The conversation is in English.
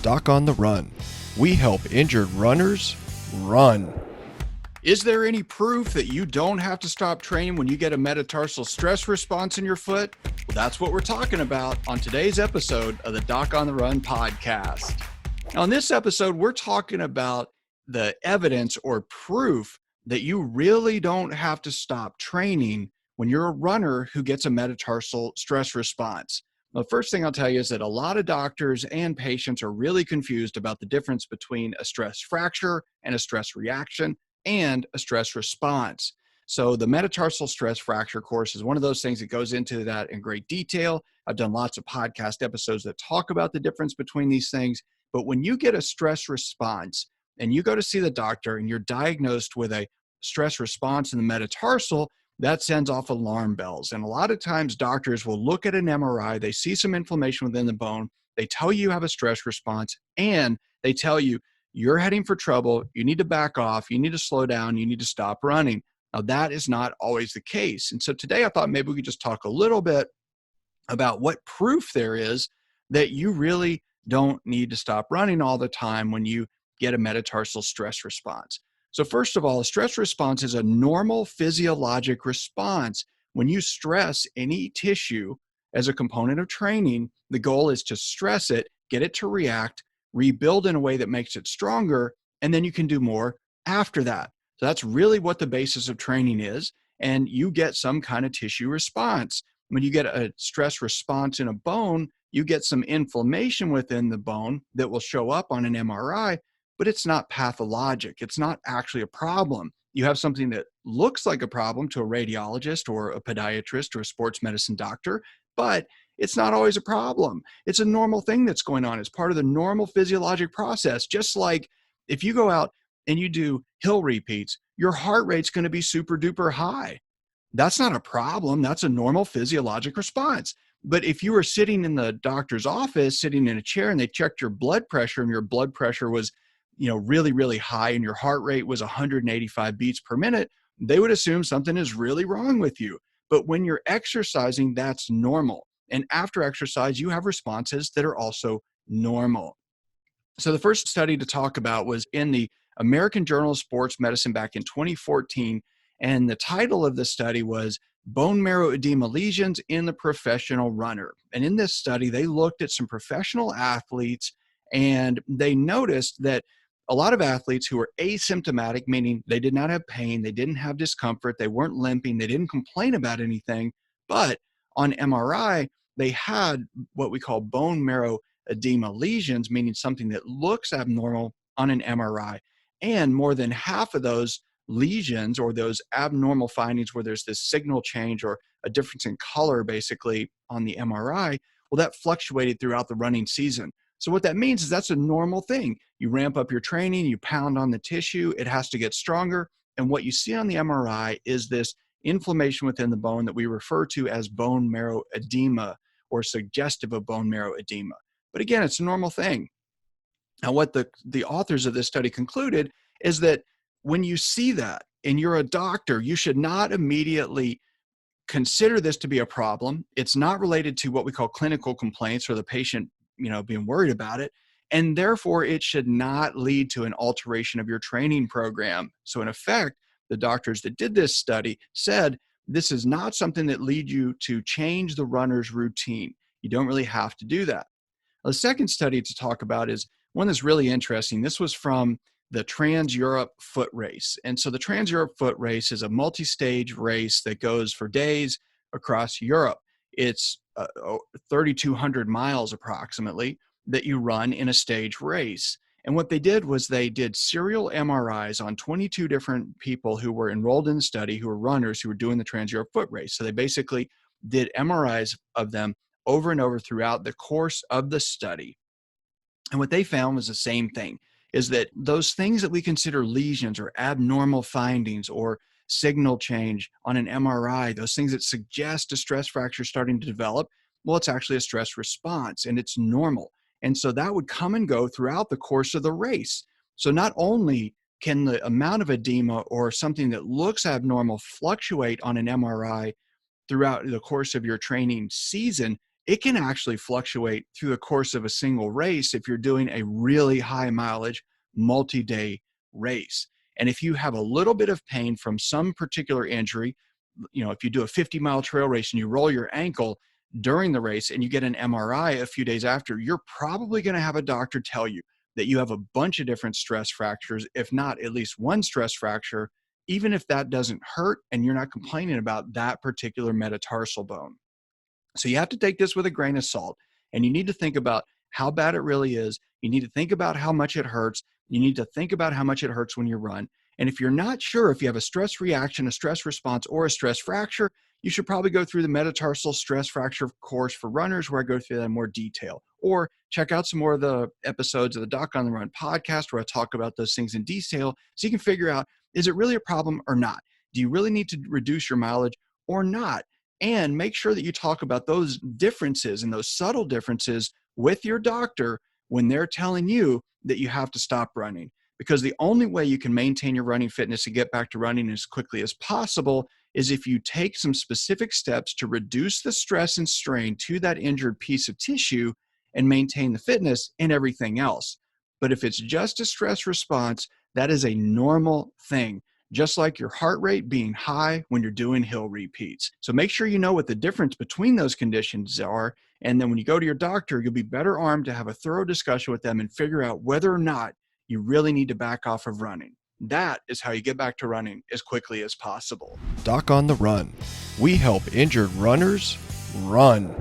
Doc on the Run. We help injured runners run. Is there any proof that you don't have to stop training when you get a metatarsal stress response in your foot? Well, that's what we're talking about on today's episode of the Doc on the Run podcast. Now, in this episode, we're talking about the evidence or proof that you really don't have to stop training when you're a runner who gets a metatarsal stress response. The first thing I'll tell you is that a lot of doctors and patients are really confused about the difference between a stress fracture and a stress reaction and a stress response. So the metatarsal stress fracture course is one of those things that goes into that in great detail. I've done lots of podcast episodes that talk about the difference between these things. But when you get a stress response and you go to see the doctor and you're diagnosed with a stress response in the metatarsal, that sends off alarm bells. And a lot of times doctors will look at an MRI, they see some inflammation within the bone, they tell you have a stress response, and they tell you you're heading for trouble, you need to back off, you need to slow down, you need to stop running. Now that is not always the case. And so today I thought maybe we could just talk a little bit about what proof there is that you really don't need to stop running all the time when you get a metatarsal stress response. So first of all, a stress response is a normal physiologic response. When you stress any tissue as a component of training, the goal is to stress it, get it to react, rebuild in a way that makes it stronger, and then you can do more after that. So that's really what the basis of training is, and you get some kind of tissue response. When you get a stress response in a bone, you get some inflammation within the bone that will show up on an MRI, but it's not pathologic. It's not actually a problem. You have something that looks like a problem to a radiologist or a podiatrist or a sports medicine doctor, but it's not always a problem. It's a normal thing that's going on. It's part of the normal physiologic process. Just like if you go out and you do hill repeats, your heart rate's going to be super duper high. That's not a problem. That's a normal physiologic response. But if you were sitting in the doctor's office, sitting in a chair, and they checked your blood pressure and your blood pressure was really, really high and your heart rate was 185 beats per minute, they would assume something is really wrong with you. But when you're exercising, that's normal. And after exercise, you have responses that are also normal. So the first study to talk about was in the American Journal of Sports Medicine back in 2014. And the title of the study was Bone Marrow Edema Lesions in the Professional Runner. And in this study, they looked at some professional athletes and they noticed that a lot of athletes who were asymptomatic, meaning they did not have pain, they didn't have discomfort, they weren't limping, they didn't complain about anything, but on MRI, they had what we call bone marrow edema lesions, meaning something that looks abnormal on an MRI. And more than half of those lesions or those abnormal findings where there's this signal change or a difference in color basically on the MRI, well, that fluctuated throughout the running season. So what that means is that's a normal thing. You ramp up your training, you pound on the tissue, it has to get stronger. And what you see on the MRI is this inflammation within the bone that we refer to as bone marrow edema or suggestive of bone marrow edema. But again, it's a normal thing. Now, what the authors of this study concluded is that when you see that and you're a doctor, you should not immediately consider this to be a problem. It's not related to what we call clinical complaints or the patient being worried about it. And therefore, it should not lead to an alteration of your training program. So in effect, the doctors that did this study said, this is not something that leads you to change the runner's routine. You don't really have to do that. The second study to talk about is one that's really interesting. This was from the Trans-Europe Foot Race. And so the Trans-Europe Foot Race is a multi-stage race that goes for days across Europe. It's 3,200 miles approximately that you run in a stage race. And what they did was they did serial MRIs on 22 different people who were enrolled in the study, who were runners, who were doing the Trans-Europe Foot Race. So they basically did MRIs of them over and over throughout the course of the study. And what they found was the same thing, is that those things that we consider lesions or abnormal findings or signal change on an MRI, those things that suggest a stress fracture starting to develop, well, it's actually a stress response and it's normal. And so that would come and go throughout the course of the race. So not only can the amount of edema or something that looks abnormal fluctuate on an MRI throughout the course of your training season, it can actually fluctuate through the course of a single race if you're doing a really high mileage, multi-day race. And if you have a little bit of pain from some particular injury, if you do a 50-mile trail race and you roll your ankle during the race and you get an MRI a few days after, you're probably going to have a doctor tell you that you have a bunch of different stress fractures, if not at least one stress fracture, even if that doesn't hurt and you're not complaining about that particular metatarsal bone. So you have to take this with a grain of salt, and you need to think about how bad it really is. You need to think about how much it hurts. You need to think about how much it hurts when you run. And if you're not sure if you have a stress reaction, a stress response, or a stress fracture, you should probably go through the metatarsal stress fracture course for runners, where I go through that in more detail. Or check out some more of the episodes of the Doc on the Run podcast where I talk about those things in detail so you can figure out, is it really a problem or not? Do you really need to reduce your mileage or not? And make sure that you talk about those differences and those subtle differences with your doctor when they're telling you that you have to stop running. Because the only way you can maintain your running fitness and get back to running as quickly as possible is if you take some specific steps to reduce the stress and strain to that injured piece of tissue and maintain the fitness and everything else. But if it's just a stress response, that is a normal thing, just like your heart rate being high when you're doing hill repeats. So make sure you know what the difference between those conditions are. And then when you go to your doctor, you'll be better armed to have a thorough discussion with them and figure out whether or not you really need to back off of running. That is how you get back to running as quickly as possible. Doc on the Run. We help injured runners run.